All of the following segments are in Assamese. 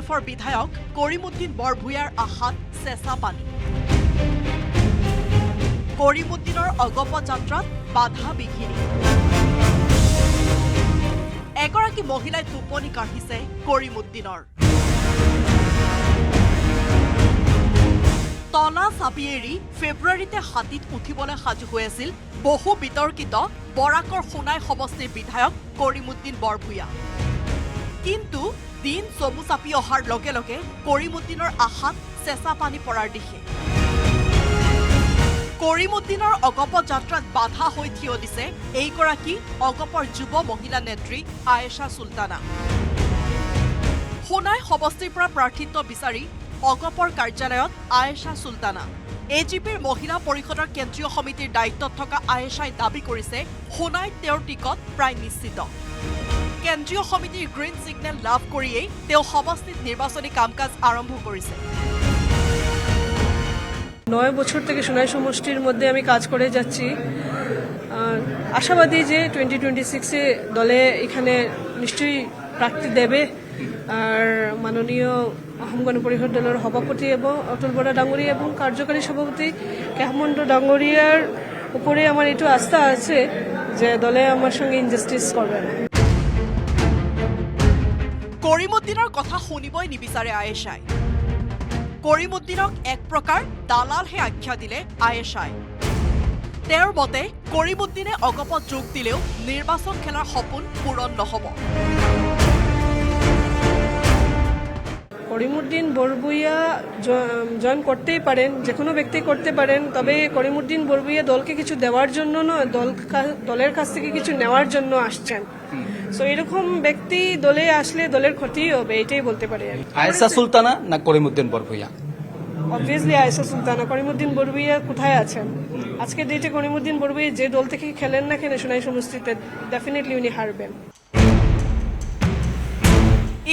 AUDFৰ বিধায়ক কৰিমউদ্দিন বৰভূঞাৰ আশাত চেঁচা পানী। কৰিমউদ্দিনৰ অগপ যাত্ৰাত বাধা বিঘিনি। এগৰাকী মহিলাই টোপনি কাঢ়িছে কৰিমউদ্দিনৰ। তলা চাবি এৰি ফেব্ৰুৱাৰীতে হাতীত উঠিবলৈ সাজু হৈ আছিল বহু বিতৰ্কিত বৰাকৰ সোণাই সমষ্টিৰ বিধায়ক কৰিমউদ্দিন বৰভূঞা। কিন্তু দিন চমু চাপি অহাৰ লগে লগে কৰিমউদ্দিনৰ আশাত চেঁচা পানী পৰাৰ দিশে। কৰিমউদ্দিনৰ অগপ যাত্ৰাত বাধা হৈ থিয় দিছে এইগৰাকী অগপৰ যুৱ মহিলা নেত্ৰী আয়েশা চুলতানা। সোণাই সমষ্টিৰ পৰা প্ৰাৰ্থিত্ব বিচাৰি অগপৰ কাৰ্যালয়ত আয়েশা চুলতানা। এজিপিৰ মহিলা পৰিষদৰ কেন্দ্ৰীয় সমিতিৰ দায়িত্বত থকা আয়েশাই দাবী কৰিছে সোণাইত তেওঁৰ টিকট প্ৰায় নিশ্চিত। কেন্দ্ৰীয় সমিতিৰ গ্ৰীণ ছিগনেল লাভ কৰিয়েই তেওঁ সমষ্টিত নিৰ্বাচনী কাম কাজ আৰম্ভ কৰিছে। 9 বছর থেকে সোনাই সমষ্টির মধ্যে আমি কাজ করে যাচ্ছি। আশাবাদী যে 2026-এ দলে এখানে নিশ্চয়ই প্রার্থী দেবে। আর মাননীয় অসম গণ পৰিষদ দলৰ সভাপতি এবং অতুল বৰা ডাঙৰীয়া এবং কাৰ্যকাৰী সভাপতি কেহমন্দ ডাঙৰীয়াৰ উপৰে আমাৰ এইটো আস্থা আছে যে দলে আমাৰ সঙ্গে ইনজাস্টিস কৰবে না। কৰিমউদ্দিনৰ কথা শুনিবই নিবিচাৰে আয়েশাই। কৰিমউদ্দিনক এক প্ৰকাৰ দালালহে আখ্যা দিলে আয়েশাই। তেওঁৰ মতে কৰিমউদ্দিনে অগপত যোগ দিলেও নিৰ্বাচন খেলাৰ সপোন পূৰণ নহ'ব। করিমউদ্দিন বরভূঞা জয়েন করতেই পারেন, যে কোনো ব্যক্তি করতে পারেন, তবে করিমউদ্দিন বরভূঞা দলকে কিছু দেওয়ার জন্য নয়, দলের কাছ থেকে কিছু নেওয়ার জন্য আসছেন। সো এরকম ব্যক্তি দলে আসলে দলের ক্ষতি হবে, এটাই বলতে পারি। আয়েশা সুলতানা না করিমউদ্দিন বরভূঞা? অবভিয়াসলি আয়েশা সুলতানা। করিমউদ্দিন বরভূঞা কোথায় আছেন? আজকে ডেটে করিমউদ্দিন বরভূঞা যে দল থেকে খেলেন না কেন সোনাই সমষ্টিতে, ডেফিনেটলি উনি হারবেন।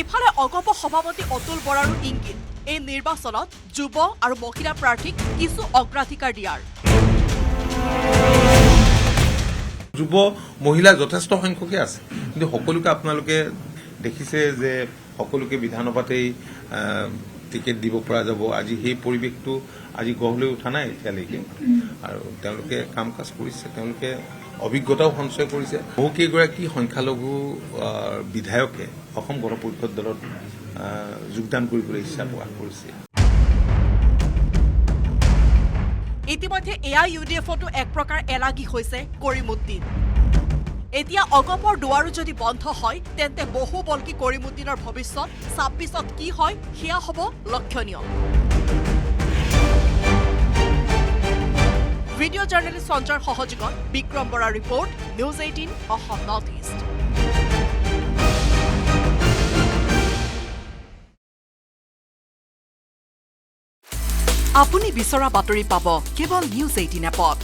ইফালে অগপ সভাপতি অতুল বৰাৰো ইংগিত এই নিৰ্বাচনত যুৱ আৰু মহিলা প্ৰাৰ্থীক কিছু অগ্ৰাধিকাৰ দিয়াৰ। যুৱ মহিলা যথেষ্ট সংখ্যকে আছে, কিন্তু সকলোকে আপোনালোকে দেখিছে যে সকলোকে বিধানসভাতেই টিকেট দিব পৰা যাব। আজি সেই পৰিৱেশটো আজি গঢ় লৈ উঠা নাই এতিয়ালৈকে, আৰু তেওঁলোকে কাম কাজ কৰিছে, তেওঁলোকে অভিজ্ঞতাও সঞ্চয় কৰিছে। বহুকেইগৰাকী সংখ্যালঘু বিধায়কে অসম গণ পৰিষদ দলত যোগদান কৰিবলৈ ইচ্ছা প্ৰকাশ কৰিছে। ইতিমধ্যে AIUDFতো এক প্ৰকাৰ এলাগী হৈছে কৰিমউদ্দিন। এতিয়া অগপৰ দুৱাৰো যদি বন্ধ হয় তেন্তে বহু বলকি কৰিমউদ্দিনৰ ভৱিষ্যত 26ত কি হয় সেয়া হ'ব লক্ষণীয়। ভিডিঅ' জাৰ্নেলিষ্ট সঞ্জয়ৰ সহযোগত বিক্ৰম বৰাৰ report, news 18 Assam north east. আপুনি বিচৰা বাতৰি পাব কেৱল নিউজ 18 এপত।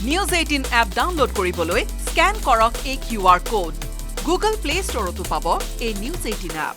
নিউজ 18 এপ ডাউনলোড কৰিবলৈ স্কেন কৰক এই QR কোড। গুগল প্লে ষ্টৰতো পাব এই নিউজ 18 এপ।